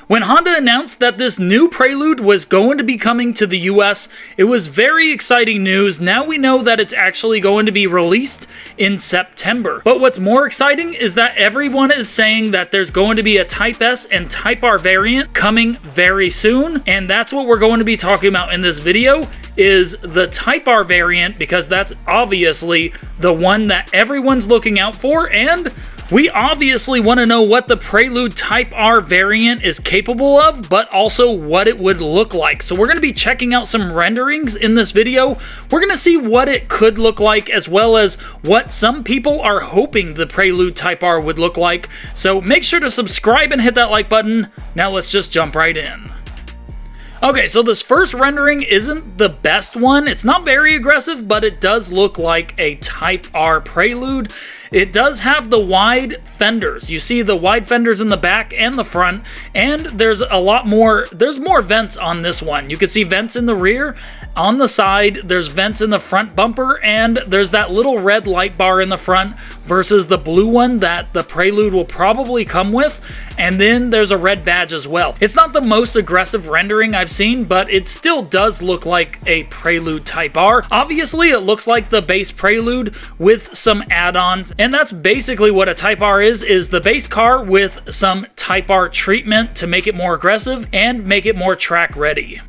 When Honda announced that this new Prelude was going to be coming to the US, it was very exciting news. Now we know that it's actually going to be released in September. But what's more exciting is that everyone is saying that there's going to be a Type S and Type R variant coming very soon, and that's what we're going to be talking about in this video, is the Type R variant, because that's obviously the one that everyone's looking out for, and we obviously want to know what the Prelude Type R variant is capable of, but also what it would look like. So we're going to be checking out some renderings in this video. We're going to see what it could look like, as well as what some people are hoping the Prelude Type R would look like. So make sure to subscribe and hit that like button. Now let's just jump right in. Okay, so this first rendering isn't the best one. It's not very aggressive, but it does look like a Type R Prelude. It does have the wide fenders. You see the wide fenders in the back and the front, and there's more vents on this one. You can see vents in the rear, on the side, there's vents in the front bumper, and there's that little red light bar in the front versus the blue one that the Prelude will probably come with, and then there's a red badge as well. It's not the most aggressive rendering I've seen, but it still does look like a Prelude Type R. Obviously, it looks like the base Prelude with some add-ons, and that's basically what a Type R is the base car with some Type R treatment to make it more aggressive and make it more track ready.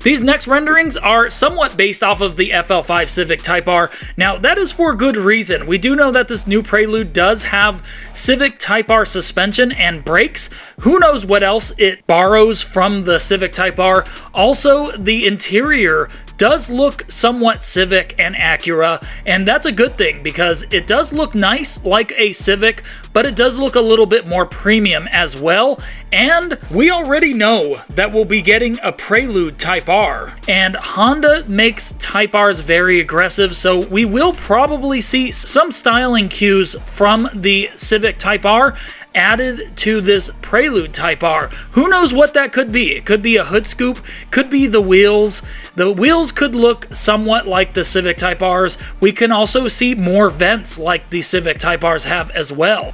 These next renderings are somewhat based off of the FL5 Civic Type R. Now, that is for good reason. We do know that this new Prelude does have Civic Type R suspension and brakes. Who knows what else it borrows from the Civic Type R. Also, the interior does look somewhat Civic and Acura, and that's a good thing because it does look nice like a Civic, but it does look a little bit more premium as well. And we already know that we'll be getting a Prelude Type R, and Honda makes Type Rs very aggressive, so we will probably see some styling cues from the Civic Type R added to this Prelude Type R. Who knows what that could be? It could be a hood scoop, could be the wheels. The wheels could look somewhat like the Civic Type Rs. We can also see more vents like the Civic Type Rs have as well.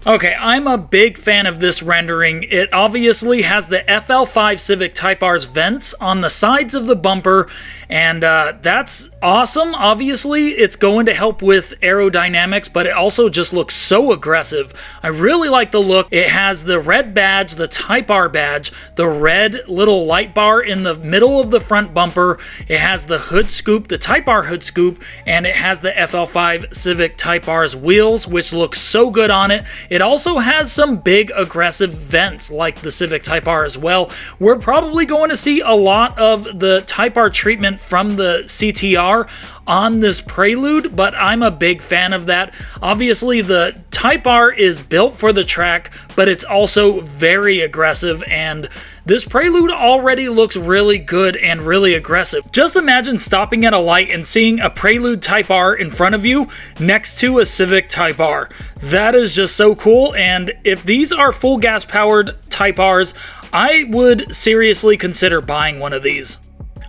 Okay, I'm a big fan of this rendering. It obviously has the FL5 Civic Type R's vents on the sides of the bumper, and that's awesome. Obviously, it's going to help with aerodynamics, but it also just looks so aggressive. I really like the look. It has the red badge, the Type R badge, the red little light bar in the middle of the front bumper. It has the hood scoop, the Type R hood scoop, and it has the FL5 Civic Type R's wheels, which looks so good on it. It also has some big aggressive vents like the Civic Type R as well. We're probably going to see a lot of the Type R treatment from the CTR on this Prelude, but I'm a big fan of that. Obviously, the Type R is built for the track, but it's also very aggressive, and this Prelude already looks really good and really aggressive. Just imagine stopping at a light and seeing a Prelude Type R in front of you next to a Civic Type R. That is just so cool, and if these are full gas powered Type Rs, I would seriously consider buying one of these.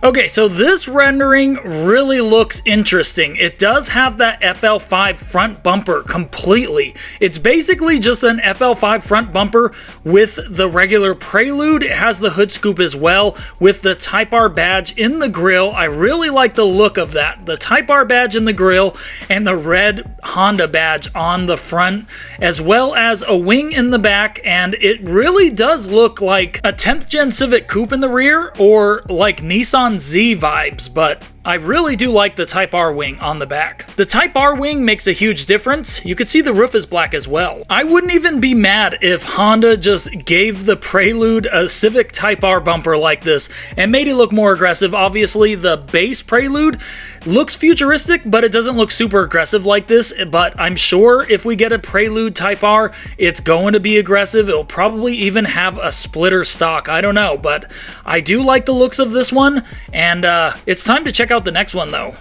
Okay, so this rendering really looks interesting. It does have that FL5 front bumper completely. It's basically just an FL5 front bumper with the regular Prelude. It has the hood scoop as well with the Type R badge in the grille. I really like the look of that. The Type R badge in the grille and the red Honda badge on the front, as well as a wing in the back, and it really does look like a 10th gen Civic Coupe in the rear, or like Nissan Z vibes, but I really do like the Type R wing on the back. The Type R wing makes a huge difference. You can see the roof is black as well. I wouldn't even be mad if Honda just gave the Prelude a Civic Type R bumper like this and made it look more aggressive. Obviously, the base Prelude looks futuristic, but it doesn't look super aggressive like this. But I'm sure if we get a Prelude Type R, it's going to be aggressive. It'll probably even have a splitter stock. I don't know, but I do like the looks of this one, and it's time to check out the next one though.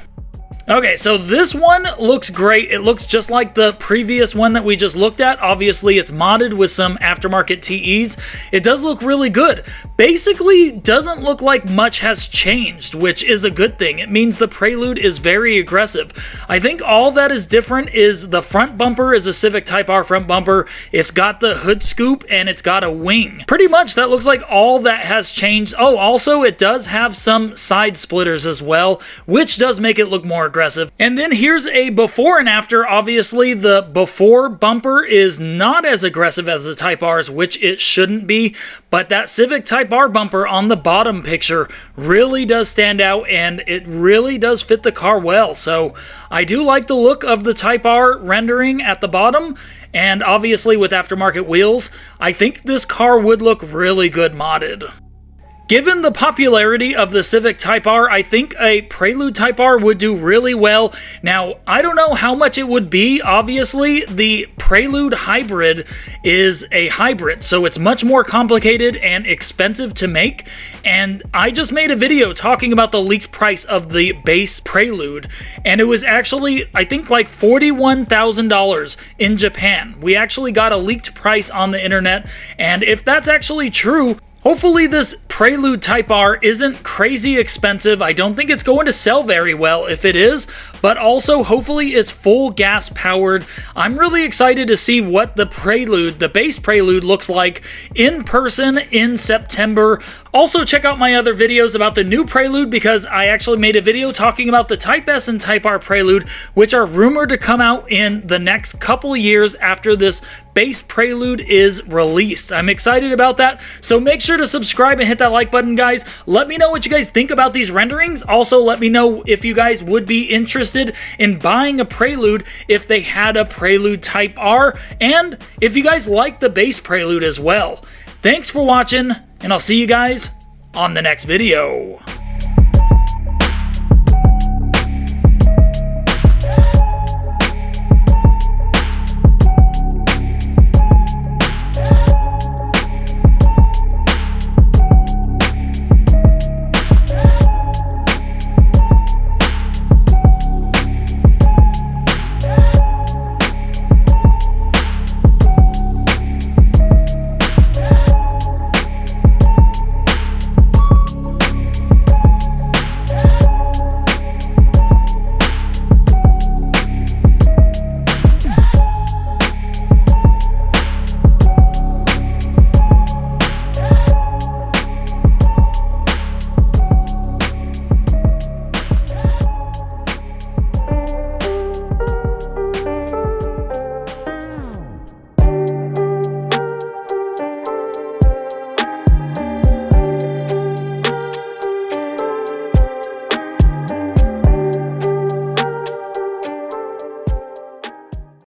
Okay, so this one looks great. It looks just like the previous one that we just looked at. Obviously, it's modded with some aftermarket TEs. It does look really good. Basically, doesn't look like much has changed, which is a good thing. It means the Prelude is very aggressive. I think all that is different is the front bumper is a Civic Type R front bumper. It's got the hood scoop and it's got a wing. Pretty much that looks like all that has changed. Oh, also it does have some side splitters as well, which does make it look more aggressive. And then here's a before and after. Obviously, the before bumper is not as aggressive as the Type R's, which it shouldn't be, but that Civic Type R bumper on the bottom picture really does stand out, and it really does fit the car well. So I do like the look of the Type R rendering at the bottom, and obviously with aftermarket wheels, I think this car would look really good modded. Given the popularity of the Civic Type R, I think a Prelude Type R would do really well. Now, I don't know how much it would be. Obviously, the Prelude Hybrid is a hybrid, so it's much more complicated and expensive to make. And I just made a video talking about the leaked price of the base Prelude, and it was actually, I think, like $41,000 in Japan. We actually got a leaked price on the internet, and if that's actually true, hopefully this Prelude Type R isn't crazy expensive. I don't think it's going to sell very well if it is, but also hopefully it's full gas powered. I'm really excited to see what the Prelude, the base Prelude, looks like in person in September. Also check out my other videos about the new Prelude, because I actually made a video talking about the Type S and Type R Prelude, which are rumored to come out in the next couple years after this base Prelude is released. I'm excited about that, so make sure to subscribe and hit that like button, guys. Let me know what you guys think about these renderings. Also, let me know if you guys would be interested in buying a Prelude if they had a Prelude Type R, and if you guys like the base Prelude as well. Thanks for watching, and I'll see you guys on the next video.